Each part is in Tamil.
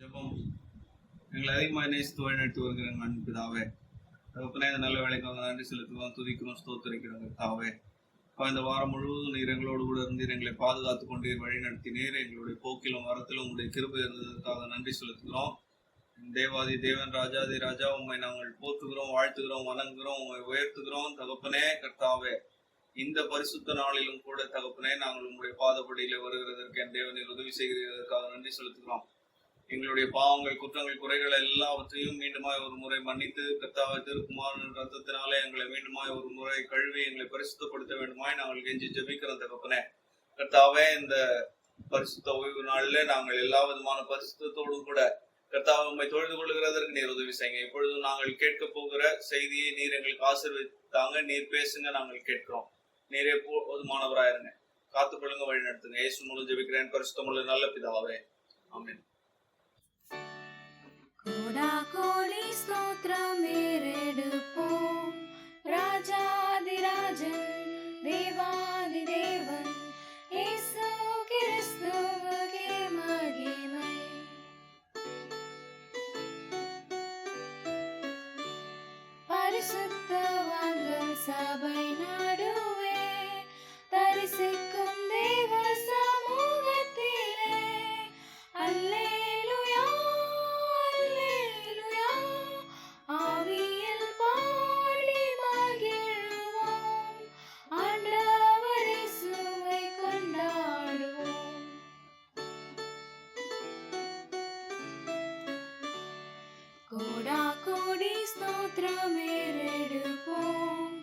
ஜெபம். எங்களை அதிகமாக நேசித்து வழிநடத்தி வருகிற எங்கள் அன்பு பிதாவே, தகப்பனே இந்த நல்ல வேலைக்கு அவங்க நன்றி செலுத்துவோம், துதிக்கிறோம், ஸ்தோத்திரிக்கிறோம் பிதாவே. இந்த வாரம் முழுவதும் நீர் எங்களோடு கூட இருந்தீர், எங்களை பாதுகாத்து கொண்டீர், வழி நடத்தினீர். எங்களுடைய போக்கிலும் வரத்திலும் உங்களுடைய கிருபை இருந்ததற்காக நன்றி செலுத்துகிறோம். தேவாதி தேவன், ராஜாதி ராஜா, உண்மை நாங்கள் போற்றுகிறோம், வாழ்த்துகிறோம், வணங்குகிறோம், உண்மை உயர்த்துகிறோம். தகப்பனே கர்த்தாவே, இந்த பரிசுத்த நாளிலும் கூட தகப்பனே நாங்கள் உங்களுடைய பாதப்படியில வருகிறதற்கு என் தேவனில் உதவி செய்கிறதற்காக நன்றி செலுத்துகிறோம். எங்களுடைய பாவங்கள், குற்றங்கள், குறைகள் எல்லாவற்றையும் மீண்டுமாய் ஒரு முறை மன்னித்து கர்த்தாவை திருக்குமாரன் ரத்தத்தினாலே எங்களை மீண்டுமாய் ஒரு முறை கழுவி எங்களை பரிசுத்தப்படுத்த வேண்டுமாய் நாங்கள் கெஞ்சி ஜெபிக்கிறோம். தகப்பனே கர்த்தாவே, இந்த பரிசுத்த ஓய்வு நாளிலே நாங்கள் எல்லா விதமான பரிசுத்தோடும் கூட கர்த்தாவை உண்மை தொழுது கொள்கிறதற்கு நீர் உதவி செய்யுங்க. இப்பொழுதும் நாங்கள் கேட்க போகிற செய்தியை நீர் எங்களுக்கு ஆசீர்வதித்தாங்க. நீர் பேசுங்க, நாங்கள் கேட்கிறோம். நீரே போதுமானவராயிருங்க, காத்துக்கொள்ளுங்க, வழி நடத்துங்க. இயேசு மூலம் ஜெபிக்கிறேன் பரிசுத்தமுள்ள நல்ல பிதாவே, ஆமென். கோடாகோடி ஸ்தோத்திரம் ஏறெடுப்போம், ராஜாதிராஜன், தேவாதி தேவன், இயேசு கிறிஸ்துவுக்கே மகிமை. பரிசுத்தவான்கள் சபை நடுவே தரிசிக்கும் தேவ சமூகத்திலே அல்லேலூயா அல்லேலூயா ஆவியில் பாடி மகிழ்வோம், ஆண்டவர் இயேசுவை கொண்டாடுவோம். கோடாகோடி ஸ்தோத்திரம் ஏறெடுப்போம்,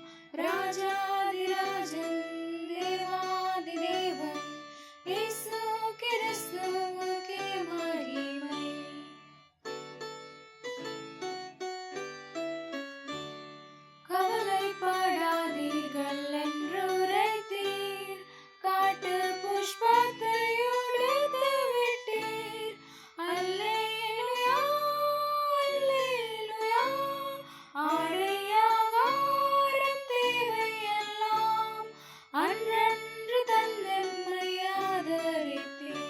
ராஜாதிராஜன், தேவாதி தேவன், இயேசு கிறிஸ்துவுக்கே மகிமை. கவலைப்படாதீர்கள் என்று உரைத்தீர், காட்டு புஷ்பத்தை உடுத்து விட்டீர். அல்லேலூயா அல்லேலூயா ஆடையாகாரம் தேவையெல்லாம் அன்றன்று தந்தெம்மை ஆதரித்தீர்.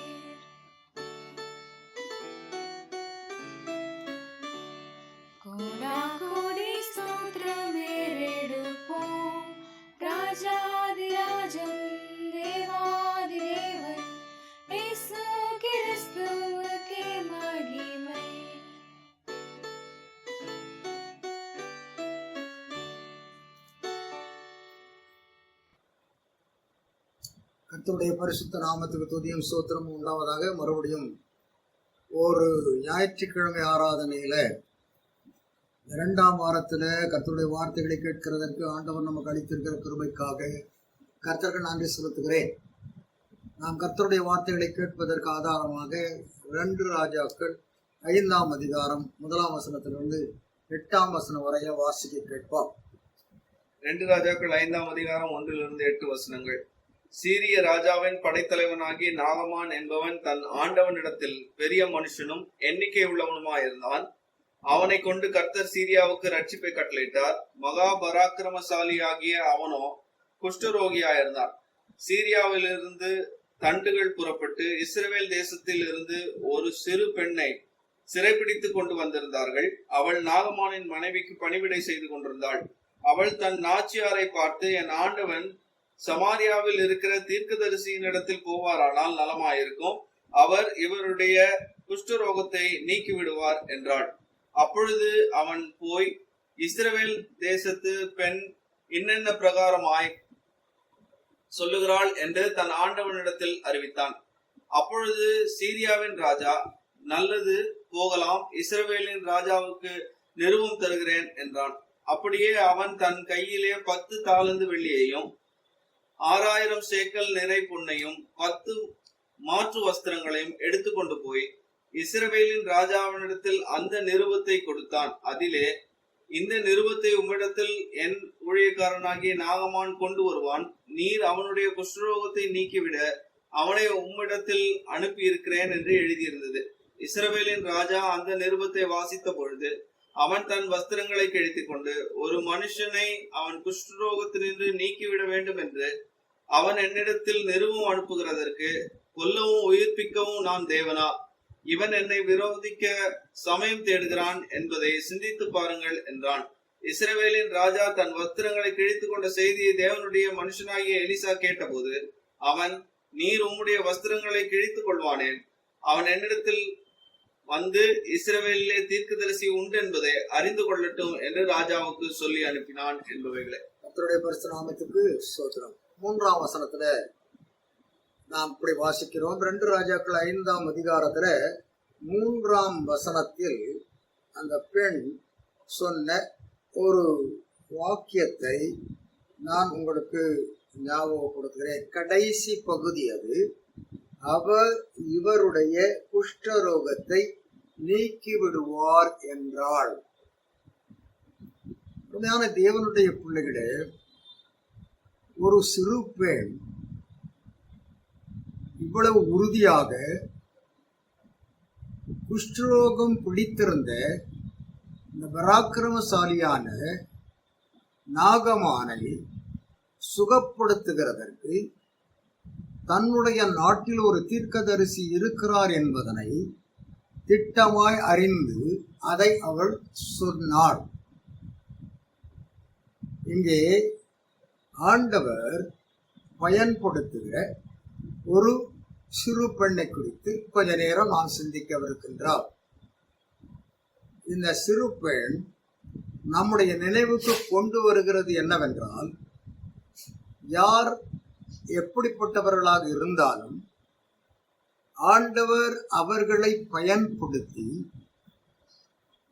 கோடாகோடி ஸ்தோத்திரம் ஏறெடுப்போம், ராஜாதிராஜன், தேவாதி தேவன், இயேசு கிறிஸ்துவுக்கே மகிமை. கர்த்தருடைய பரிசுத்த நாமத்துக்கு துதியும் ஸ்தோத்திரமும் உண்டாவதாக. மறுபடியும் ஒரு ஞாயிற்றுக்கிழமை ஆராதனையில 2ஆம் வாரத்துல கர்த்தருடைய வார்த்தைகளை கேட்கிறதற்கு ஆண்டவர் நமக்கு அளித்திருக்கிற கிருபைக்காக கர்த்தருக்கு நன்றி செலுத்துகிறேன். நாம் கர்த்தருடைய வார்த்தைகளை கேட்பதற்கு ஆதாரமாக 2 ராஜாக்கள் 5ஆம் அதிகாரம் 1ஆம் வசனத்திலிருந்து 8ஆம் வசனம் வரைய வாசிக்க கேட்போம். 2 ராஜாக்கள் 5ஆம் அதிகாரம் 1-8 வசனங்கள். சீரிய ராஜாவின் படைத்தலைவனாகிய நாகமான் என்பவன் தன் ஆண்டவனிடத்தில் பெரிய மனுஷனும் எண்ணிக்கை உள்ளவனுமாயிருந்தான். அவனை கொண்டு கர்த்தர் சீரியாவுக்கு ரட்சிப்பை கட்டளையிட்டார். மகா பராக்கிரமசாலியாகிய அவனோ குஷ்டரோகியாயிருந்தான். சீரியாவிலிருந்து தண்டுகள் புறப்பட்டு இஸ்ரவேல் தேசத்தில் இருந்து ஒரு சிறு பெண்ணை சிறைப்பிடித்து கொண்டு வந்திருந்தார்கள். அவள் நாகமானின் மனைவிக்கு பணிவிடை செய்து கொண்டிருந்தாள். அவள் தன் நாச்சியாரை பார்த்து, என் ஆண்டவன் சமாரியாவில் இருக்கிற தீர்க்கதரிசியின் இடத்தில் போவாரானால் நலமாயிருக்கும், அவர் இவருடைய குஷ்டரோகத்தை நீக்கிவிடுவார் என்றாள். அப்பொழுது அவன் போய், இஸ்ரவேல் தேசத்து பெண் இன்னென்ன பிரகாரமாய் சொல்லுகிறாள் என்று தன் ஆண்டவனிடத்தில் அறிவித்தான். அப்பொழுது சீரியாவின் ராஜா, நல்லது, போகலாம், இஸ்ரவேலின் ராஜாவுக்கு நிருபம் தருகிறேன் என்றான். அப்படியே அவன் தன் கையிலே 10 தாலந்து வெள்ளியையும் 6000 சேக்கல் நிறை பொன்னையும் 10 மாற்று வஸ்திரங்களையும் எடுத்துக்கொண்டு போய் இஸ்ரவேலின் ராஜாவினிடத்தில் அந்த நிருபத்தை கொடுத்தான். அதிலே, இந்த நிருபத்தை உம்மிடத்தில் என் ஊழியக்காரனாகிய நாகமான் கொண்டு வருவான். நீர் அவனுடைய குஷ்டரோகத்தை நீக்கிவிட அவனை உம்மிடத்தில் அனுப்பி இருக்கிறேன் என்று எழுதியிருந்தது. இஸ்ரவேலின் ராஜா அந்த நிருபத்தை வாசித்த பொழுது அவன் தன் வஸ்திரங்களை கிழித்துக் கொண்டு, ஒரு மனுஷனை அவன் குஷ்டரோகத்தினின்று நீக்கிவிட வேண்டும் என்று அவன் என்னிடத்தில் நிருபம் அனுப்புகிறதற்கு கொல்லவும் உயிர்ப்பிக்கவும் நான் தேவனா? இவன் என்னை விரோதிக்க சமயம் தேடுகிறான் என்பதை சிந்தித்து பாருங்கள் என்றான். இஸ்ரவேலின் ராஜா தன் வஸ்திரங்களை கிழித்துக் கொண்ட செய்தியை தேவனுடைய மனுஷனாகிய எலிசா கேட்டபோது அவன், நீர் உம்முடைய வஸ்திரங்களை கிழித்துக் கொள்வானேன்? அவன் என்னிடத்தில் வந்து இஸ்ரவேலிலே தீர்க்கதரிசி உண்டு என்பதை அறிந்து கொள்ளட்டும் என்று ராஜாவுக்கு சொல்லி அனுப்பினான் என்பவைகளே. கர்த்தருடைய பரிசுத்த நாமத்துக்கு ஸ்தோத்திரம். 3ஆம் வசனத்துல நாம் இப்படி வாசிக்கிறோம். 2 ராஜாக்கள் 5ஆம் அதிகாரத்துல 3ஆம் வசனத்தில் அந்த பெண் சொன்ன ஒரு வாக்கியத்தை நான் உங்களுக்கு ஞாபகப்படுத்துகிறேன். கடைசி பகுதி அது. அவர் இவருடைய குஷ்டரோகத்தை நீக்கி விடுவார் என்றாள். உண்மையான தேவனுடைய பிள்ளைகளே, ஒரு சிறு பெண் இவ்வளவு உறுதியாக குஷ்டரோகம் பிடித்திருந்த இந்த பராக்கிரமசாலியான நாகமானை சுகப்படுத்துகிறதற்கு தன்னுடைய நாட்டில் ஒரு தீர்க்கதரிசி இருக்கிறார் என்பதனை திட்டமாய் அறிந்து அதை அவள் சொன்னாள். இங்கே ஆண்டவர் பயன்படுத்துகிற ஒரு சிறு பெண்ணை குறித்து கொஞ்ச நேரம் நாம் சிந்திக்கவிருக்கின்றார். இந்த சிறு பெண் நம்முடைய நினைவுக்கு கொண்டு வருகிறது என்னவென்றால், யார் எப்படிப்பட்டவர்களாக இருந்தாலும் ஆண்டவர் அவர்களை பயன்படுத்தி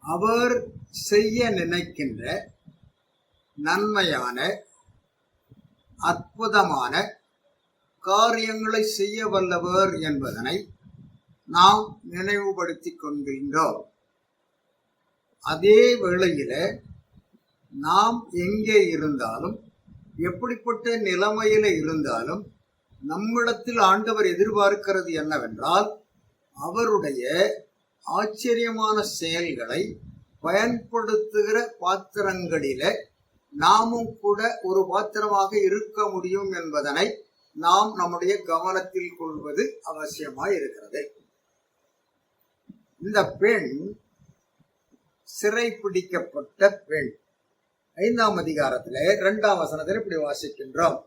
அவர் செய்ய நினைக்கின்ற நன்மையான அற்புதமான காரியங்களை செய்ய வல்லவர் என்பதனை நாம் நினைவுபடுத்திக் கொள்கின்றோம். அதே வேளையில நாம் எங்கே இருந்தாலும் எப்படிப்பட்ட நிலைமையில இருந்தாலும் நம்மிடத்தில் ஆண்டவர் எதிர்பார்க்கிறது என்னவென்றால், அவருடைய ஆச்சரியமான செயல்களை பயன்படுத்துகிற பாத்திரங்களில நாமும் கூட ஒரு பாத்திரமாக இருக்க முடியும் என்பதனை நாம் நம்முடைய கவனத்தில் கொள்வது அவசியமாய் இருக்கிறது. இந்த பெண் சிறைப்பிடிக்கப்பட்ட பெண். 5ஆம் அதிகாரத்துல 2ஆம் வசனத்தில் இப்படி வாசிக்கின்றோம்.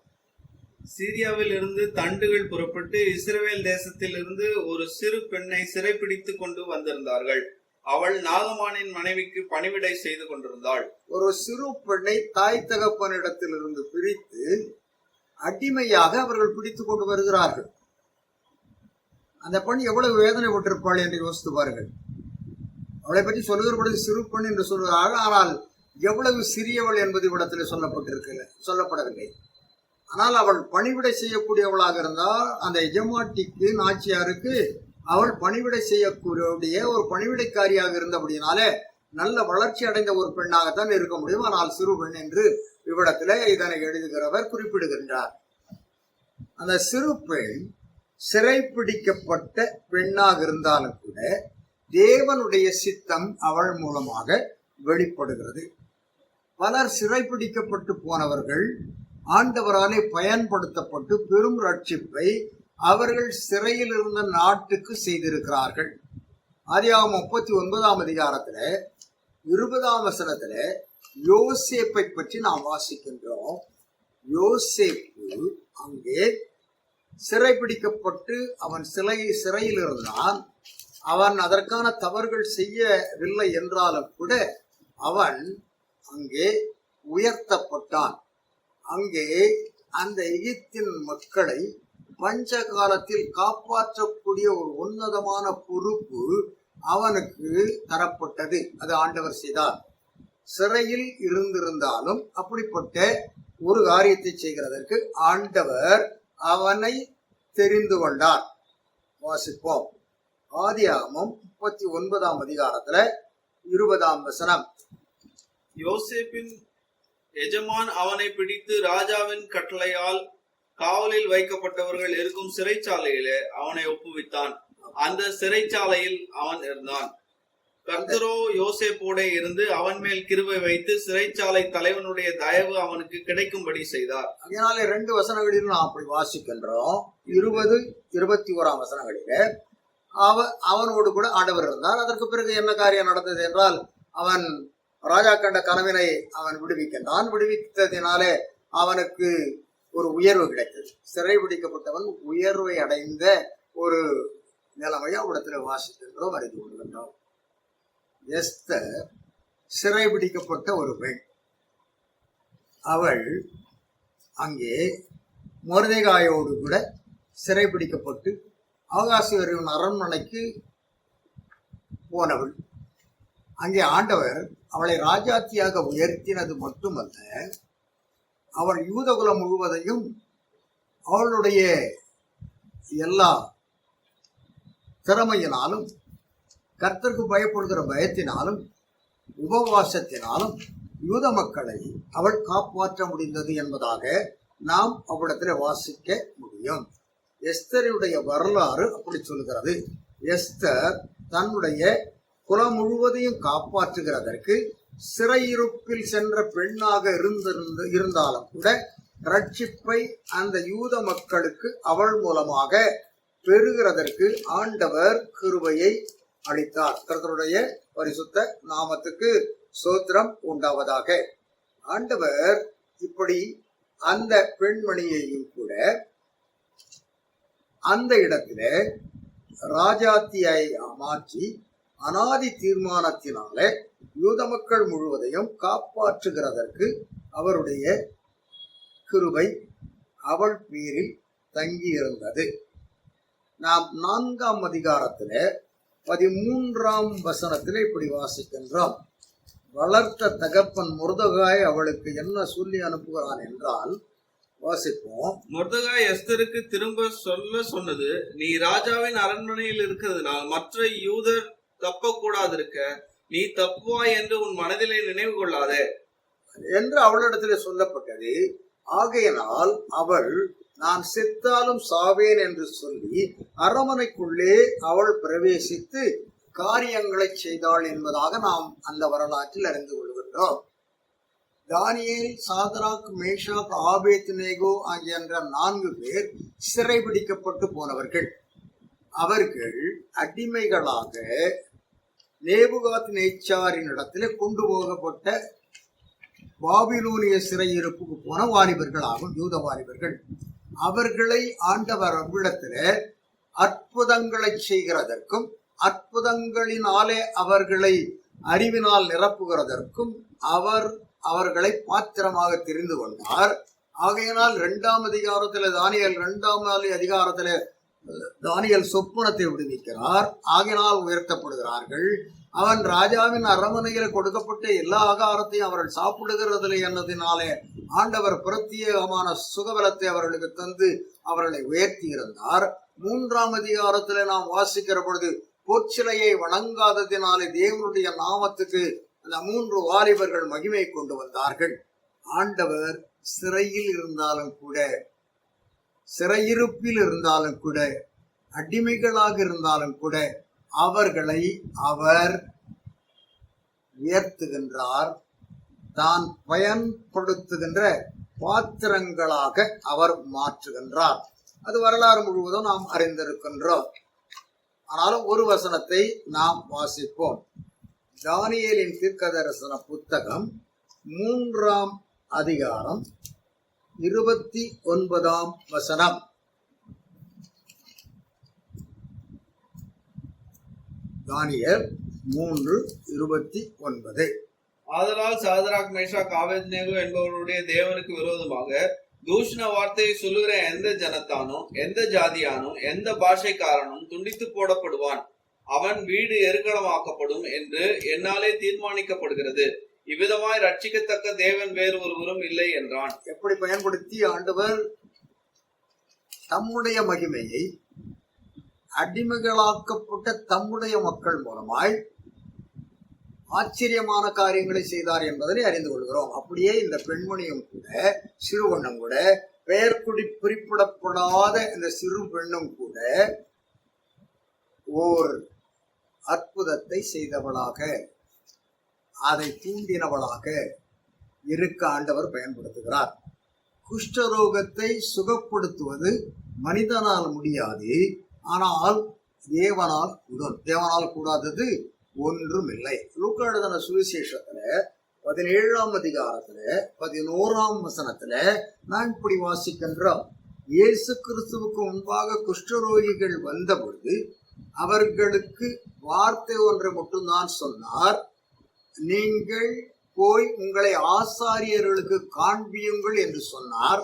சீரியாவில் இருந்து தண்டுகள் புறப்பட்டு இஸ்ரவேல் தேசத்தில் இருந்து ஒரு சிறு பெண்ணை சிறைப்பிடித்துக் கொண்டு வந்திருந்தார்கள். அவள் நாகமானின் மனைவிக்கு பணிவிடை செய்து கொண்டிருந்தாள். ஒரு சிறு பெண்ணை தாய் தகப்பனிடத்தில் இருந்து பிரித்து அடிமையாக அவர்கள் பிடித்துக் கொண்டு வருகிறார்கள். அந்த பெண் எவ்வளவு வேதனைப்பட்டிருப்பாள் என்று யோசித்து பாருங்கள். அவளை பற்றி சொல்லுகிற பொழுது சிறு பெண் என்று சொல்கிறார்கள். ஆனால் எவ்வளவு சிறியவள் என்பது இவ்விடத்தில் சொல்லப்படவில்லை. ஆனால் அவள் பணிவிடை செய்யக்கூடியவளாக இருந்தால் அந்த எஜமாட்டிக்கு, நாச்சியாருக்கு அவள் பணிவிடை செய்யக்கூடிய ஒரு பணிவிடைக்காரியாக இருந்தபடினாலே நல்ல வளர்ச்சி அடைந்த ஒரு பெண்ணாகத்தான் இருக்க முடியும். ஆனால் சிறு பெண் என்று இவ்விடத்தில் இதனை எழுதுகிறவர் குறிப்பிடுகின்றார். அந்த சிறு பெண் சிறைப்பிடிக்கப்பட்ட பெண்ணாக இருந்தாலும் கூட தேவனுடைய சித்தம் அவள் மூலமாக வெளிப்படுகிறது. பலர் சிறைப்பிடிக்கப்பட்டு போனவர்கள் ஆண்டவராலே பயன்படுத்தப்பட்டு பெரும் ரட்சிப்பை அவர்கள் சிறையில் இருந்த நாட்டுக்கு செய்திருக்கிறார்கள். ஆதியாகமம் 39ஆம் அதிகாரத்துல 20ஆம் வசனத்துல யோசேப்பை பற்றி நாம் வாசிக்கின்றோம். யோசேப்பு அங்கே சிறைப்பிடிக்கப்பட்டு அவன் சிறையில் இருந்தான். அவன் அதற்கான தவறுகள் செய்யவில்லை என்றாலும் கூட அவன் அங்கே உயர்த்தப்பட்டான். அங்கே அந்த எகிப்தின் மக்களை பஞ்ச காலத்தில் காப்பாற்றக்கூடிய ஒரு உன்னதமான பொறுப்பு அவனுக்கு தரப்பட்டது. அது ஆண்டவர் செய்தார். சிறையில் இருந்திருந்தாலும் அப்படிப்பட்ட ஒரு காரியத்தை செய்கிறதற்கு ஆண்டவர் அவனை தெரிந்து கொண்டார். வாசிப்போம். ஆதியாகமம் 39ஆம் அதிகாரத்துல 20ஆம் வசனம். யோசேப்பின் எஜமான் அவனை பிடித்து ராஜாவின் கட்டளையால் காவலில் வைக்கப்பட்டவர்கள் இருக்கும் சிறைச்சாலையிலே அவனை ஒப்புவித்தான். அந்த சிறைச்சாலையில் அவன் இருந்தான். கர்த்தரோ யோசேப்போட இருந்து அவன் மேல் கிருபை வைத்து சிறைச்சாலை தலைவனுடைய தயவு அவனுக்கு கிடைக்கும்படி செய்தார். அதனால 2 வசனங்களிலும் நாம் அப்படி வாசிக்கின்றோம். 20, 21ஆம் வசனங்களிலே அவனோடு கூட ஆண்டவர் இருந்தார். அதற்கு பிறகு என்ன காரியம் நடந்தது என்றால், அவன் ராஜா கண்ட கனவினை அவன் விடுவிக்கின்றான். விடுவித்ததினாலே அவனுக்கு ஒரு உயர்வு கிடைத்தது. சிறைபிடிக்கப்பட்டவன் உயர்வை அடைந்த ஒரு நிலைமையை அவ்விடத்தில் வாசிக்கின்றோம், அறிந்து கொள்கின்றோம். எஸ்தர் சிறைபிடிக்கப்பட்ட ஒரு பெண். அவள் அங்கே மொர்தெகாயோடு கூட சிறைபிடிக்கப்பட்டு ஆகாசுவரின் அரண்மனைக்கு போனவள். அங்கே ஆண்டவர் அவளை ராஜாத்தியாக உயர்த்தினது மட்டுமல்ல, அவள் யூதகுலம் முழுவதையும் அவளுடைய எல்லா திறமையினாலும், கர்த்தருக்கு பயப்படுகிற பயத்தினாலும், உபவாசத்தினாலும் யூத மக்களை அவள் காப்பாற்ற முடிந்தது என்பதாக நாம் அவ்விடத்தில் வாசிக்க முடியும். எஸ்தருடைய வரலாறு அப்படி சொல்கிறது. எஸ்தர் தன்னுடைய குலம் முழுவதையும் காப்பாற்றுகிறதற்கு சிறையிருப்பில் சென்ற பெண்ணாக இருந்தாலும் கூட ரட்சிப்பை அந்த யூத மக்களுக்கு அவள் மூலமாக பெறுகிறதற்கு ஆண்டவர் கிருபையை அளித்தார். கர்த்தருடைய பரிசுத்த நாமத்துக்கு ஸ்தோத்திரம் உண்டாவதாக. ஆண்டவர் இப்படி அந்த பெண்மணியையும் கூட அந்த இடத்துல ராஜாத்தியை மாற்றி அனாதி தீர்மானத்தினால யூத மக்கள் முழுவதையும் காப்பாற்றுகிறதற்கு அவருடைய கிருபை அவள் பேரில் தங்கியிருந்தது. நாம் 4ஆம் அதிகாரத்துல 13ஆம் வசனத்திலே இப்படி வாசிக்கின்றோம். வளர்த்த தகப்பன் மொர்தெகாய் அவளுக்கு என்ன சொல்லி அனுப்புகிறான் என்றால், வாசிப்போம். மொர்தெகாய் எஸ்தருக்கு திரும்ப சொன்னது, நீ ராஜாவின் அரண்மனையில் இருக்கிறதுனால் மற்ற யூதர் தப்பக்கூடாது இருக்க நீ தப்புவாய் என்று உன் மனதிலே நினைவு கொள்ளாதே என்று அவளிடத்தில் சொல்லப்பட்டது. ஆகையினால் அவள் நான் செத்தாலும் சாவேன் என்று சொல்லி அரண்மனைக்குள்ளே அவள் பிரவேசித்து காரியங்களை செய்தாள் என்பதாக நாம் அந்த வரலாற்றில் அறிந்து கொள்கின்றோம். தானியேல், சாத்ராக், மேஷாக், ஆபேத்நேகோ ஆகிய 4 பேர் சிறைபிடிக்கப்பட்டு போனவர்கள். அவர்கள் அடிமைகளாக நேபுகாத்நேச்சாரின் இடத்திலே கொண்டு போகப்பட்ட பாபிலோனிய சிறையிருப்புக்கு போன வாலிபர்கள் ஆகும், யூத வாலிபர்கள். அவர்களை ஆண்டவர் அவ்விடத்தில அற்புதங்களை செய்கிறதற்கும் அற்புதங்களினாலே அவர்களை அறிவினால் நிரப்புகிறதற்கும் அவர்களை பாத்திரமாக தெரிந்து கொண்டார். ஆகையினால் 2ஆம் அதிகாரத்தில் தானியேல் 2ஆம் அதிகாரத்தில் தானியேல் சொப்பனத்தை விடுவிக்கிறார். ஆகையினால் உயர்த்தப்படுகிறார்கள். அவன் ராஜாவின் அரண்மனையில் கொடுக்கப்பட்ட எல்லா ஆகாரத்தையும் அவர்கள் சாப்பிடுகிறதில்லை என்னதினாலே ஆண்டவர் பிரத்யேகமான சுகபலத்தை அவர்களுக்கு தந்து அவர்களை உயர்த்தி இருந்தார். 3ஆம் அதிகாரத்தில் நாம் வாசிக்கிற பொழுது பொற்சிலையை வணங்காததினாலே தேவனுடைய நாமத்துக்கு அந்த 3 வாலிபர்கள் மகிமை கொண்டு வந்தார்கள். ஆண்டவர் சிறையில் இருந்தாலும் கூட, சிறையிருப்பில் இருந்தாலும் கூட, அடிமைகளாக இருந்தாலும் கூட அவர்களை அவர் உயர்த்துகின்றார். தான் பயன்படுத்துகின்ற பாத்திரங்களாக அவர் மாற்றுகின்றார். அது வரலாறு முழுவதும் நாம் அறிந்திருக்கின்றோம். ஆனாலும் ஒரு வசனத்தை நாம் வாசிப்போம். தானியேலின் தீர்க்கதரிசன புத்தகம் 3ஆம் அதிகாரம் 29ஆம் வசனம். தானியேல் 3:29. ஆதலால் சாத்ராக், மேஷாக், ஆபேத்நேகோ என்பவருடைய தேவனுக்கு விரோதமாக தூஷண வார்த்தையை சொல்லுகிற எந்த ஜனத்தானும் எந்த ஜாதியானும் எந்த பாஷைக்காரனும் துண்டித்து போடப்படுவான், அவன் வீடு எருக்களமாக்கப்படும் என்று என்னாலே தீர்மானிக்கப்படுகிறது. இவ்விதமாய் ரட்சிக்கத்தக்க தேவன் வேறு ஒருவரும் இல்லை என்றான். எப்படி பயன்படுத்தி ஆண்டவர் தம்முடைய மகிமையை அடிமைகளாக்கப்பட்ட தம்முடைய மக்கள் மூலமாய் ஆச்சரியமான காரியங்களை செய்தார் என்பதை அறிந்து கொள்கிறோம். அப்படியே இந்த பெண்மணியும் கூட, சிறுவண்ணும் கூட, பெயர் குறிப்பிடப்படாத இந்த சிறு பெண்ணும் கூட ஓர் அற்புதத்தை செய்தவளாக, அதை தூண்டினவளாக இருக்க ஆண்டவர் பயன்படுத்துகிறார். குஷ்டரோகத்தை சுகப்படுத்துவது மனிதனால் முடியாது. ஆனால் தேவனால் கூடும். தேவனால் கூடாதது ஒன்றும் இல்லை. லூக்கா எழுதின சுவிசேஷத்துல 17ஆம் அதிகாரத்துல 11ஆம் வசனத்துல நான் இப்படி வாசிக்கின்றோம். இயேசு கிறிஸ்துவுக்கு முன்பாக குஷ்டரோகிகள் வந்த பொழுது அவர்களுக்கு வார்த்தை ஒன்றை மட்டும்தான் சொன்னார். நீங்கள் போய் உங்களை ஆசாரியர்களுக்கு காண்பியுங்கள் என்று சொன்னார்.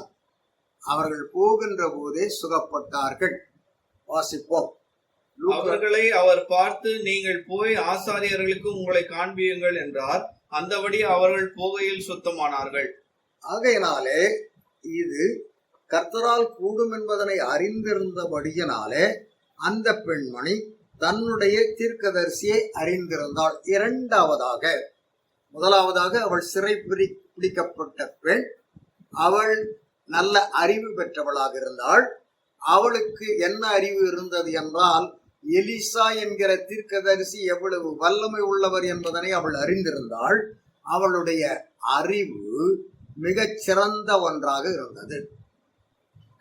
அவர்கள் போகின்ற போதே சுகப்பட்டார்கள். வாசிப்போம். அவர்களை அவர் பார்த்து, நீங்கள் போய் ஆசாரியர்களுக்கு உங்களை காண்பியுங்கள் என்றார். அந்தபடி அவர்கள் போகையில் சுத்தமானார்கள். ஆகையினாலே இது கர்த்தரால் கூடும் என்பதனை அறிந்திருந்தபடியினாலே அந்த பெண்மணி தன்னுடைய தீர்க்கதரிசியை அறிந்திருந்தாள். முதலாவதாக அவள் சிறை பிடிக்கப்பட்ட பெண். அவள் நல்ல அறிவு பெற்றவளாக இருந்தாள். அவளுக்கு என்ன அறிவு இருந்தது என்றால், எலிசா என்கிற தீர்க்கதரிசி எவ்வளவு வல்லமை உள்ளவர் என்பதனை அவள் அறிந்திருந்தாள். அவளுடைய அறிவு மிகச் சிறந்த ஒன்றாக இருந்தது.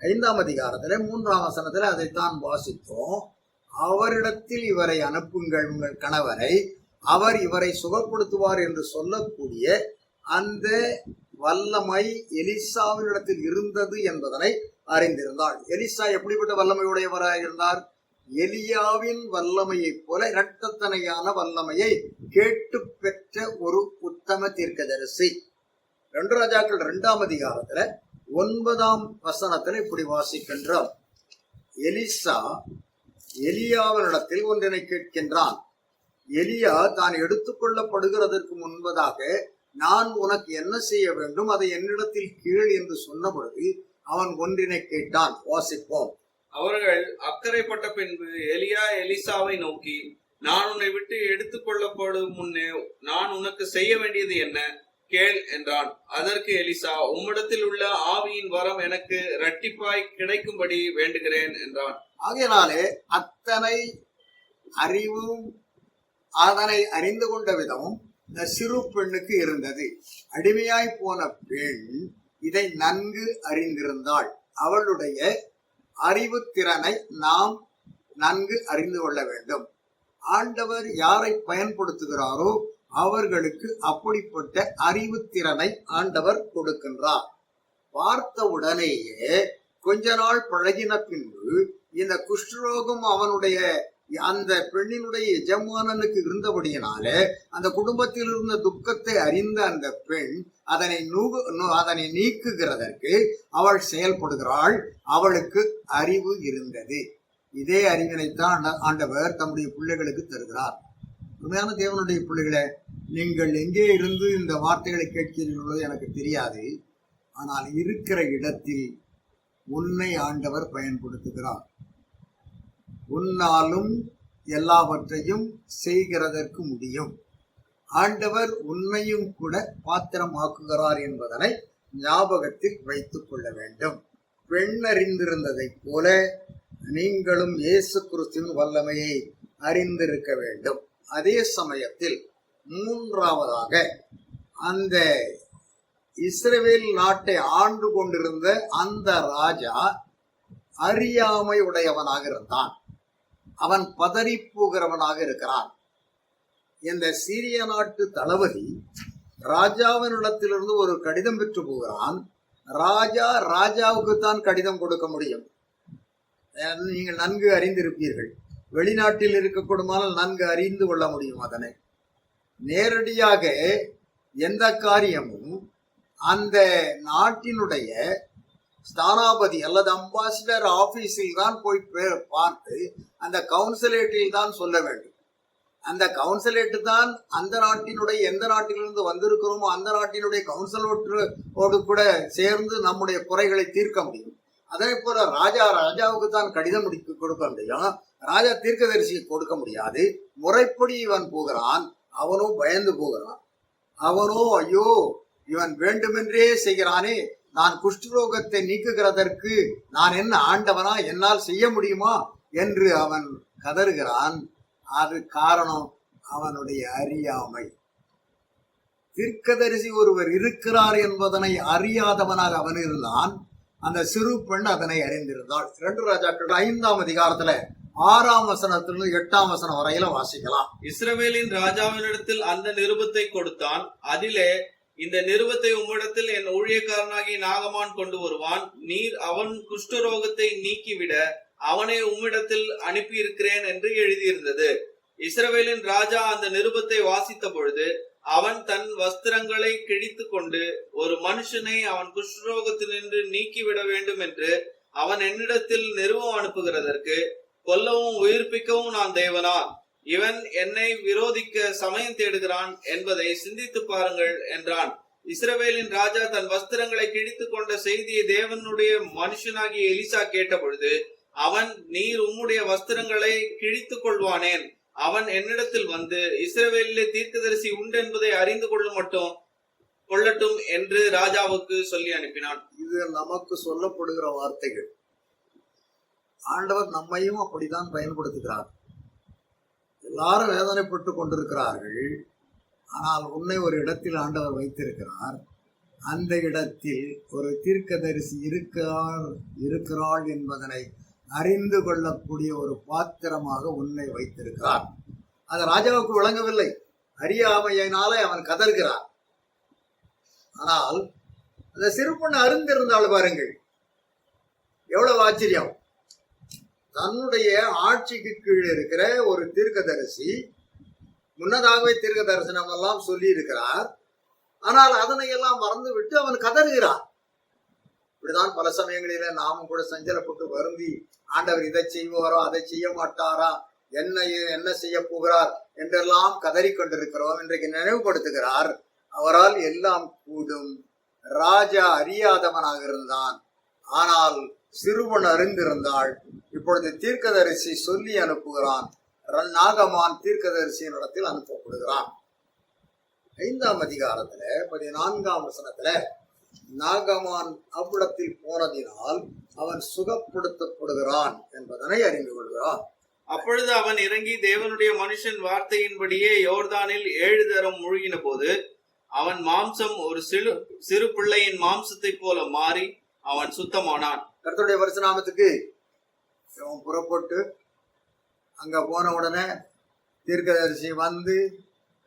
5ஆம் அதிகாரத்துல 3ஆம் வசனத்துல அதைத்தான் வாசித்தோம். அவரிடத்தில் இவரை அனுப்புங்கள், உங்கள் கணவரை, அவர் இவரை சுகப்படுத்துவார் என்று சொல்லக்கூடிய அந்த வல்லமை எலிசாவினிடத்தில் இருந்தது என்பதனை அறிந்திருந்தாள். எலிசா எப்படிப்பட்ட வல்லமையுடையவராக இருந்தார்? எலியாவின் வல்லமையைப் போல இரட்டத்தனையான வல்லமையை கேட்டு பெற்ற ஒரு உத்தம தீர்க்கதரிசி. 2 ராஜாக்கள் 2ஆம் அதிகாரத்துல 9ஆம் வசனத்துல இப்படி வாசிக்கின்றோம். எலிசா எலியாவினிடத்தில் ஒன்றினை கேட்கின்றான். எலியா தான் எடுத்துக்கொள்ளப்படுகிறதற்கு முன்பதாக, நான் உனக்கு என்ன செய்ய வேண்டும், அதை என்னிடத்தில் கேள் என்று சொன்ன பொழுது அவன் ஒன்றினை கேட்டான். வாசிப்போம். அவர்கள் அக்கறைப்பட்ட பின்பு எலியா எலிசாவை நோக்கி, நான் உன்னை விட்டு எடுத்துக்கொள்ளப்படும் முன்னே நான் உனக்கு செய்ய வேண்டியது என்ன, கேள் என்றான். அதற்கு எலிசா, உம்மிடத்தில் உள்ள ஆவியின் வரம் எனக்கு இரட்டிப்பாய் கிடைக்கும்படி வேண்டுகிறேன் என்றான். ஆகையினாலே அத்தனை அறிவும் அதனை அறிந்து கொண்ட விதமும் இந்த சிறு பெண்ணுக்கு இருந்தது. அடிமையாய் போன பெண் இதை நன்கு அறிந்திருந்தாள். அவளுடைய அறிவு திறனை நாம் நன்கு அறிந்து கொள்ள வேண்டும். ஆண்டவர் யாரை பயன்படுத்துகிறாரோ அவர்களுக்கு அப்படிப்பட்ட அறிவு திறனை ஆண்டவர் கொடுக்கின்றார். பார்த்த உடனேயே கொஞ்ச நாள் பழகின பின்பு இந்த குஷ்டரோகம் அவனுடைய அந்த பெண்ணினுடைய எஜமானனுக்கு இருந்தபடியினாலே அந்த குடும்பத்தில் இருந்த துக்கத்தை அறிந்த அந்த பெண் அதனை நீக்குகிறதற்கு அவள் செயல்படுகிறாள். அவளுக்கு அறிவு இருந்தது. இதே அறிவினைத்தான் ஆண்டவர் தம்முடைய பிள்ளைகளுக்கு தருகிறார். உண்மையான தேவனுடைய பிள்ளைகளை, நீங்கள் எங்கே இருந்து இந்த வார்த்தைகளை கேட்கிறீர்களோ எனக்கு தெரியாது. ஆனால் இருக்கிற இடத்தில் உன்னை ஆண்டவர் பயன்படுத்துகிறார். உன்னாலும் எல்லாவற்றையும் செய்கிறதற்கு முடியும். ஆண்டவர் உன்னையும் கூட பாத்திரமாக்குகிறார் என்பதனை ஞாபகத்தில் வைத்துக் கொள்ள வேண்டும். பெண் அறிந்திருந்ததைப் போல நீங்களும் இயேசு கிறிஸ்துவின் வல்லமையை அறிந்திருக்க வேண்டும். அதே சமயத்தில் 3ஆவதாக அந்த இஸ்ரவேல் நாட்டை ஆண்டு கொண்டிருந்த அந்த ராஜா அறியாமை உடையவனாக இருந்தான். அவன் பதறி போகிறவனாக இருக்கிறான். இந்த சீரிய நாட்டு தளபதி ராஜாவினிடத்திலிருந்து ஒரு கடிதம் பெற்று போகிறான். ராஜாவுக்கு தான் கடிதம் கொடுக்க முடியும். நீங்கள் நன்கு அறிந்திருப்பீர்கள். வெளிநாட்டில் இருக்கக்கூடுமானால் நன்கு அறிந்து கொள்ள முடியும். அதனை நேரடியாக எந்த காரியமும் அந்த நாட்டினுடைய ஸ்தானாபதி அல்லது அம்பாசிடர் ஆபீஸில் தான் போய் பார்த்து அந்த கவுன்சிலேட்டில் தான் சொல்ல வேண்டும். அந்த கவுன்சிலேட்டு தான் அந்த நாட்டினுடைய எந்த நாட்டிலிருந்து வந்திருக்கிறோமோ அந்த நாட்டினுடைய கவுன்சிலோடு கூட சேர்ந்து நம்முடைய குறைகளை தீர்க்க முடியும். அதே போல ராஜாவுக்கு தான் கடிதம் கொடுக்க முடியும். ராஜா தீர்க்கதரிசியை கொடுக்க முடியாது. முறைப்படி இவன் போகிறான். அவனோ பயந்து போகிறான். அவனோ ஐயோ இவன் வேண்டுமென்றே செய்கிறானே, நான் குஷ்டரோகத்தை நீக்குகிறதற்கு நான் என்ன ஆண்டவனா, என்னால் செய்ய முடியுமா என்று அவன் கதறுகிறான். அது காரணம் அவனுடைய அறியாமை. தீர்க்கதரிசி ஒருவர் இருக்கிறார் என்பதனை அறியாதவனாக அவன் இருந்தான். அந்த சிறு பெண் அதனை அறிந்திருந்தாள். 2 ராஜாக்கள் 5ஆம் அதிகாரத்துல 6ஆம் வசனத்திலிருந்து 8ஆம் வசனம் வரையில வாசிக்கலாம். இஸ்ரவேலின் ராஜாவினிடத்தில் அந்த நிருபத்தை கொடுத்தான். அதிலே, இந்த நிருபத்தை உம்மிடத்தில் என் ஊழியக்காரனாகிய நாகமான் கொண்டு வருவான். நீர் அவன் குஷ்டரோகத்தை நீக்கிவிட அவனை உம்மிடத்தில் அனுப்பியிருக்கிறேன் என்று எழுதியிருந்தது. இஸ்ரவேலின் ராஜா அந்த நிருபத்தை வாசித்த பொழுது அவன் தன் வஸ்திரங்களை கிழித்து கொண்டு, ஒரு மனுஷனை அவன் குஷ்டரோகத்தினின்று நீக்கிவிட வேண்டும் என்று அவன் என்னிடத்தில் நிருபம் அனுப்புகிறதற்கு கொல்லவும் உயிர்ப்பிக்கவும் நான் தேவனா? இவன் என்னை விரோதிக்க சமயம் தேடுகிறான் என்பதை சிந்தித்து பாருங்கள் என்றான். இஸ்ரவேலின் ராஜா தன் வஸ்திரங்களை கிழித்து கொண்ட செய்தியை தேவனுடைய மனுஷனாகிய எலிசா கேட்ட பொழுது அவன், நீர் உம்முடைய வஸ்திரங்களை கிழித்துக் கொள்வானேன்? அவன் என்னிடத்தில் வந்து இஸ்ரவேலிலே தீர்க்கதரிசி உண்டு என்பதை அறிந்து கொள்ளட்டும் என்று ராஜாவுக்கு சொல்லி அனுப்பினான். இது நமக்கு சொல்லப்படுகிற வார்த்தைகள். ஆண்டவர் நம்மையும் அப்படித்தான் பயன்படுத்துகிறார். எல்லாரும் வேதனைப்பட்டு கொண்டிருக்கிறார்கள். ஆனால் உன்னை ஒரு இடத்தில் ஆண்டவர் வைத்திருக்கிறார். அந்த இடத்தில் ஒரு தீர்க்கதரிசி இருக்கிறாள் என்பதனை அறிந்து கொள்ளக்கூடிய ஒரு பாத்திரமாக உன்னை வைத்திருக்கிறார். அது ராஜாவுக்கு விளங்கவில்லை. அறியாமையினாலே அவன் கதறுகிறான். ஆனால் அந்த சிறு பொண்ணு அறிந்திருந்தாள் பாருங்கள், எவ்வளவு ஆச்சரியம். தன்னுடைய ஆட்சிக்கு கீழே இருக்கிற ஒரு தீர்க்கதரிசி முன்னதாகவே தீர்க்க தரிசனம் எல்லாம் சொல்லி இருக்கிறார். ஆனால் அதனை எல்லாம் மறந்து விட்டு அவன் கதறுகிறான். இப்படிதான் பல சமயங்களில நாமும் கூட சஞ்சலப்பட்டு வருந்தி, ஆண்டவர் இதை செய்வாரோ அதை செய்ய மாட்டாரா, என்ன செய்ய போகிறார் என்றெல்லாம் கதறி கொண்டிருக்கிறோம். இன்றைக்கு நினைவுபடுத்துகிறார், அவரால் எல்லாம் கூடும். ராஜா அறியாதவனாக இருந்தான், ஆனால் சிறுவன் அறிந்திருந்தாள். இப்பொழுது தீர்க்கதரிசி சொல்லி அனுப்புகிறான். நாகமான் தீர்க்கதரிசியின் இடத்தில் அனுப்பப்படுகிறான். 5ஆம் அதிகாரத்துல 14ஆம் வசனத்துல, நாகமான் அவ்விடத்தில் போனதினால் அவன் சுகப்படுத்தப்படுகிறான் என்பதனை அறிந்து கொள்கிறான். அப்பொழுது அவன் இறங்கி தேவனுடைய மனுஷன் வார்த்தையின்படியே யோர்தானில் 7 தரம் முழுகின போது அவன் மாம்சம் ஒரு சிறு பிள்ளையின் மாம்சத்தை போல மாறி அவன் சுத்தமானான். கர்த்தருடைய பரிசுநாமத்துக்கு அவன் புறப்பட்டு அங்க போன உடனே தீர்க்கதரிசி வந்து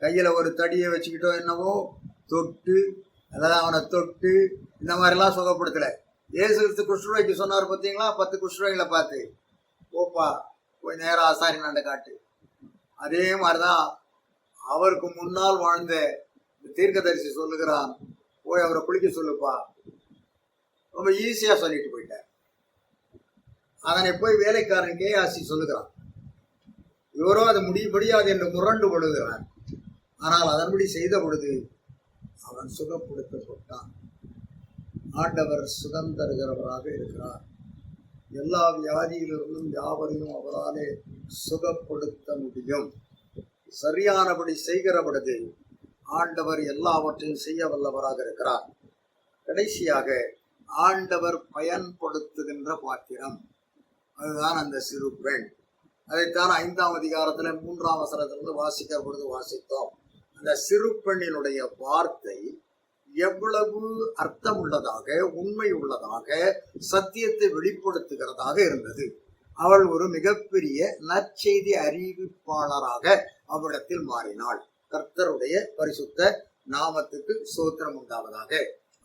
கையில ஒரு தடியை வச்சுக்கிட்டோ என்னவோ தொட்டு, அதாவது அவனை தொட்டு இந்த மாதிரிலாம் சுகப்படுத்தல. இயேசு கிறிஸ்து குஷ்டரோகிக்கு சொன்னார் பார்த்தீங்களா, 10 குஷ்டரோகிகளை பார்த்து, போப்பா போய் நேரம் ஆசாரினாண்ட காட்டு. அதே மாதிரிதான் அவருக்கு முன்னால் வாழ்ந்த தீர்க்கதரிசி சொல்லுகிறான், போய் அவரை குளிக்க சொல்லுப்பா. ரொம்ப ஈஸியா சொல்லிட்டு போயிட்டார். அதனை போய் வேலைக்காரன் கேயாசி சொல்லுகிறான். இவரோ அது முடியாது என்று முரண்டு கொள்ளுகிறான். ஆனால் அதன்படி செய்த பொழுது அவன் சுகப்படுத்தப்பட்டான். ஆண்டவர் சுகம் தருகிறவராக இருக்கிறார். எல்லா வியாதியிலிருந்தும் யாவரையும் அவராலே சுகப்படுத்த முடியும். சரியானபடி செய்கிற பொழுது ஆண்டவர் எல்லாவற்றையும் செய்ய வல்லவராக இருக்கிறார். கடைசியாக ஆண்டவர் பயன்படுத்துகின்ற பாத்திரம், அதுதான் அந்த சிறு பெண். அதைத்தான் 5ஆம் அதிகாரத்துல 3ஆம் வசனத்திலிருந்து வாசிக்கிற பொழுது வாசித்தோம். அந்த சிறு பெண்ணினுடைய வார்த்தை எவ்வளவு அர்த்தம் உள்ளதாக, உண்மை உள்ளதாக, சத்தியத்தை வெளிப்படுத்துகிறதாக இருந்தது. அவள் ஒரு மிகப்பெரிய நற்செய்தி அறிவிப்பாளராக அவ்விடத்தில் மாறினாள். கர்த்தருடைய பரிசுத்த நாமத்துக்கு ஸ்தோத்திரம் உண்டாவதாக.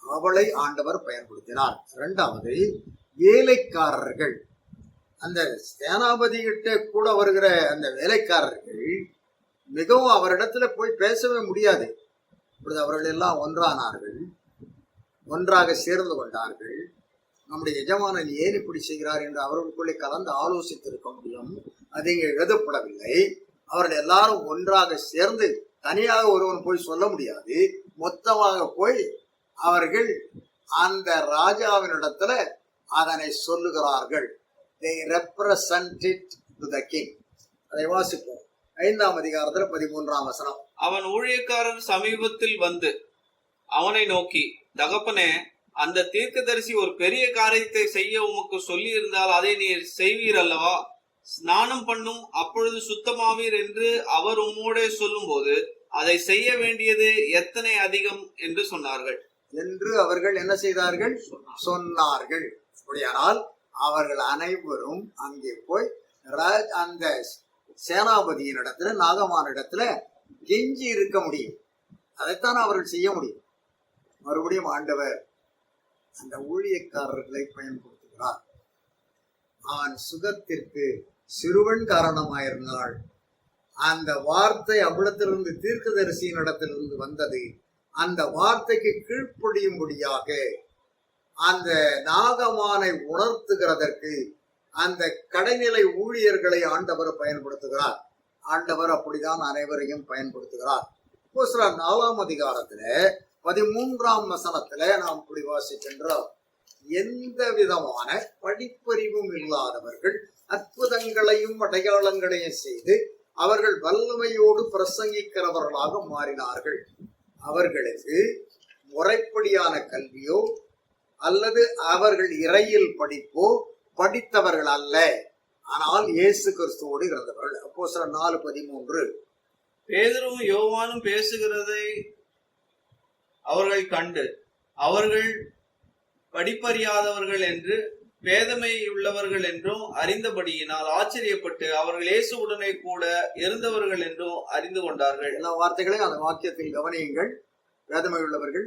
அவளை ஆண்டவர் பயன்படுத்தினார். 2வது, வேலைக்காரர்கள். அந்த சேனாபதி கிட்ட கூட வருகிற அந்த வேலைக்காரர்கள் மிகவும் அவரிடத்துல போய் பேசவே முடியாது. இப்பொழுது அவர்கள் எல்லாம் ஒன்றானார்கள், ஒன்றாக சேர்ந்து கொண்டார்கள். நம்முடைய எஜமானன் ஏன் இப்படி செய்கிறார் என்று அவர்களுக்குள்ளே கலந்து ஆலோசித்திருக்க முடியும். அது இங்கே எழுதப்படவில்லை. அவர்கள் எல்லாரும் ஒன்றாக சேர்ந்து தனியாக ஒருவன் போய் சொல்ல முடியாது. மொத்தமாக போய் அவர்கள் அந்த ராஜாவினிடத்துல அதனை சொல்லுகிறார்கள். They represent it to the king. அதை வாசிப்போம். 5ஆம் அதிகாரத்துல 13ஆம் வசனம். அவன் ஊழியக்காரர் சமீபத்தில் வந்து அவனை நோக்கி, தகப்பனே, அந்த தீர்க்கதரிசி ஒரு பெரிய காரியத்தை செய்ய உமக்கு சொல்லி இருந்தால் அதை நீர் செய்வீர் அல்லவா? ஸ்நானம் பண்ணும், அப்பொழுது சுத்தமாவீர் என்று அவர் உம்மோடே சொல்லும் போது அதை செய்ய வேண்டியது எத்தனை அதிகம் என்று சொன்னார்கள் என்று அவர்கள் என்ன செய்தார்கள்? சொன்னார்கள். அப்படியானால் அவர்கள் அனைவரும் அங்கே போய் அந்த சேனாபதியின் இடத்துல, நாகமான இடத்துல கெஞ்சி இருக்க முடியும். அதைத்தான் அவர்கள் செய்ய முடியும். மறுபடியும் ஆண்டவர் அந்த ஊழியக்காரர்களை பயன்படுத்துகிறார். அவன் சுகத்திற்கு சிறுவன் காரணமாயிருந்தாள். அந்த வார்த்தை அவ்விடத்திலிருந்து, தீர்க்கதரிசியின் இடத்திலிருந்து வந்தது. அந்த வார்த்தைக்கு கீழ்ப்படியும்படியாக அந்த நாகமானை உணர்த்துகிறதற்கு அந்த கடைநிலை ஊழியர்களை ஆண்டவர் பயன்படுத்துகிறார். ஆண்டவர் அப்படிதான் அனைவரையும் பயன்படுத்துகிறார். 4ஆம் அதிகாரத்துல 13ஆம் வசனத்துல நாம் இப்படி வாசிக்கின்றோம். எந்த விதமான படிப்பறிவும் இல்லாதவர்கள் அற்புதங்களையும் அடையாளங்களையும் செய்து அவர்கள் வல்லமையோடு பிரசங்கிக்கிறவர்களாக மாறினார்கள். அவர்களுக்கு முறைப்படியான கல்வியோ அல்லது அவர்கள் இறையில் படிப்போ படித்தவர்கள் அல்ல, ஆனால் இயேசு கிறிஸ்துவோடு இருந்தவர்கள். அப்போஸ்தலர் 4:13. பேதுருவும் யோவானும் பேசுகிறதை அவர்கள் கண்டு அவர்கள் படிப்பறியாதவர்கள் என்று பேதமையுள்ளவர்கள் என்றும் அறிந்தபடியினால் ஆச்சரியப்பட்டு அவர்கள் இயேசுவுடனே கூட இருந்தவர்கள் என்றும் அறிந்து கொண்டார்கள். எல்லா வார்த்தைகளையும் அந்த வாக்கியத்தில் கவனியுங்கள். பேதமையுள்ளவர்கள்,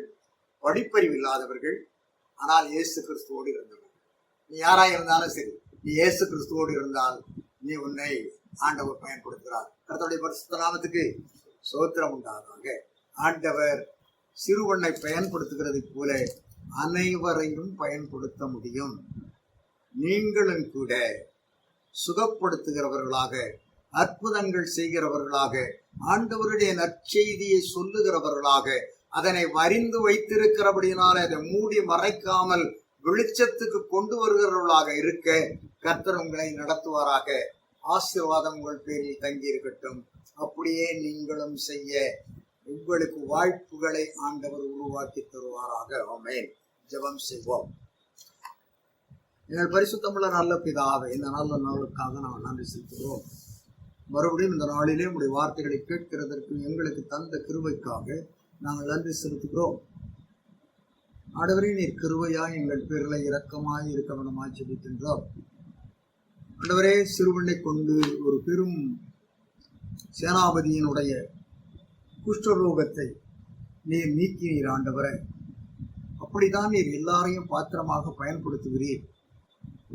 படிப்பறிவு இல்லாதவர்கள், ஆனால் இயேசு கிறிஸ்துவோடு இருந்தவர்கள். நீ யாராக இருந்தாலும் சரி, நீ இயேசு கிறிஸ்துவோடு இருந்தால் நீ உன்னை ஆண்டவர் பயன்படுத்துகிறார். கர்த்தருடைய பரிசுத்த நாமத்துக்கு ஸ்தோத்திரம் உண்டாதாக. ஆண்டவர் சிறுவனை பயன்படுத்துகிறது போல அனைவரையும் பயன்படுத்த முடியும். நீங்களும் கூட சுகப்படுத்துகிறவர்களாக, அற்புதங்கள் செய்கிறவர்களாக, ஆண்டவருடைய நற்செய்தியை சொல்லுகிறவர்களாக, அதனை வரிந்து வைத்திருக்கிறபடியினால் அதை மூடி மறைக்காமல் வெளிச்சத்துக்கு கொண்டு வருகிறவர்களாக இருக்க கர்த்தர் உங்களை நடத்துவாராக. ஆசீர்வாதம் உங்கள் பேரில் தங்கி இருக்கட்டும். அப்படியே நீங்களும் செய்ய உங்களுக்கு வாய்ப்புகளை ஆண்டவர் உருவாக்கி தருவாராக. ஆமென். ஜெபம் செய்வோம். எங்கள் பரிசுத்தமுள்ள நல்ல பிதாவே, இந்த நல்ல நாளுக்காக நாம் நன்றி செலுத்துகிறோம். மறுபடியும் இந்த நாளிலே உங்களுடைய வார்த்தைகளை கேட்கிறதற்கு எங்களுக்கு தந்த கிருபைக்காக நாங்கள் நன்றி செலுத்துகிறோம். ஆண்டவரே, நீர் கிருபையாய் எங்கள் பேர்களை இரக்கமாய் இருக்க வேண்டுமாய் ஜெபிக்கின்றோம். ஆண்டவரே, சிறுவனை கொண்டு ஒரு பெரும் சேனாபதியினுடைய குஷ்டரோகத்தை நீர் நீக்கினீர். ஆண்டவரே, அப்படித்தான் நீர் எல்லாரையும் பாத்திரமாக பயன்படுத்துகிறீர்.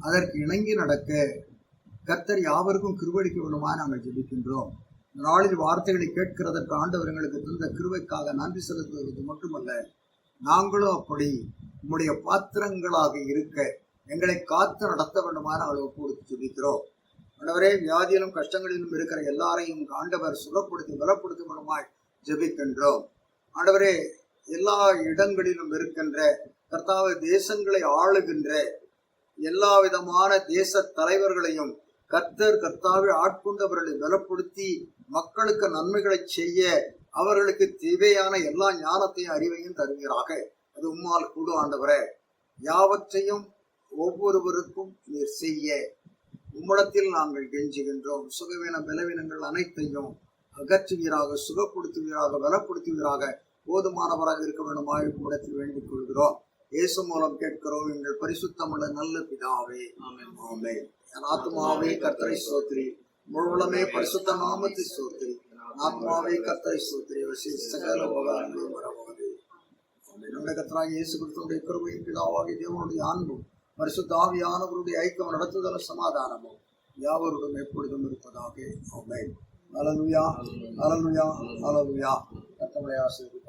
அதற்கு இணங்கி நடக்க கர்த்தர் யாவருக்கும் கிருபைக்க வேண்டுமா நாங்கள் ஜெபிக்கின்றோம். நாளில் வார்த்தைகளை கேட்கிறதற்கு ஆண்டவர் எங்களுக்கு தந்த கிருபைக்காக நன்றி செலுத்துவது மட்டுமல்ல, நாங்களும் அப்படி உம்முடைய பாத்திரங்களாக இருக்க எங்களை காத்து நடத்த வேண்டுமா நாங்கள் ஒப்புடுத்து ஜெபிக்கிறோம். ஆண்டவரே, வியாதியிலும் கஷ்டங்களிலும் இருக்கிற எல்லாரையும் ஆண்டவர் சுகப்படுத்தி பலப்படுத்த வேண்டுமாய் ஜெபிக்கின்றோம். ஆண்டவரே, எல்லா இடங்களிலும் இருக்கின்ற கர்த்தாவை, தேசங்களை ஆளுகின்ற எல்லா விதமான தேச தலைவர்களையும் கர்த்தாவை ஆட்கொண்டவர்களை பலப்படுத்தி மக்களுக்கு நன்மைகளை செய்ய அவர்களுக்கு தேவையான எல்லா ஞானத்தையும் அறிவையும் தருவீராக. அது உம்மால் கூடு. ஆண்டவரே, யாவற்றையும் ஒவ்வொருவருக்கும் நீர் செய்ய உம்மிடத்தில் நாங்கள் கெஞ்சுகின்றோம். சுகவீன பலவீனங்கள் அனைத்தையும் அகற்றுவீராக, சுகப்படுத்துவீராக, பலப்படுத்துவீராக, போதுமானவராக இருக்க வேண்டுமாய் உம்மிடத்தில் வேண்டிக் கொள்கிறோம். இயேசு மூலம் கேட்கிறோம் எங்கள் பரிசுத்தமுள்ள நல்ல பிதாவே. ஆமென். என் ஆத்துமாவே கர்த்தரை ஸ்தோத்திரி, முழுவதுமே பரிசுத்த நாமத்தை ஸ்தோத்திரி. ஆத்மாவே கர்த்தரை ஸ்தோத்திரி, சகல உபகாரங்களும் வரவாது. நம்முடைய கர்த்தராகிய இயேசு கிறிஸ்துவினுடைய கிருபையும் பிதாவாகிய தேவனுடைய அன்பும் பரிசுத்த ஆவியானவருடைய ஐக்கியம் நடத்துதல் சமாதானமும் யாவருடன் எப்பொழுதும் இருப்பதாக. ஆமென். அல்லேலூயா, அல்லேலூயா, அல்லேலூயா. கர்த்தருடைய ஆசீர்வாதம்.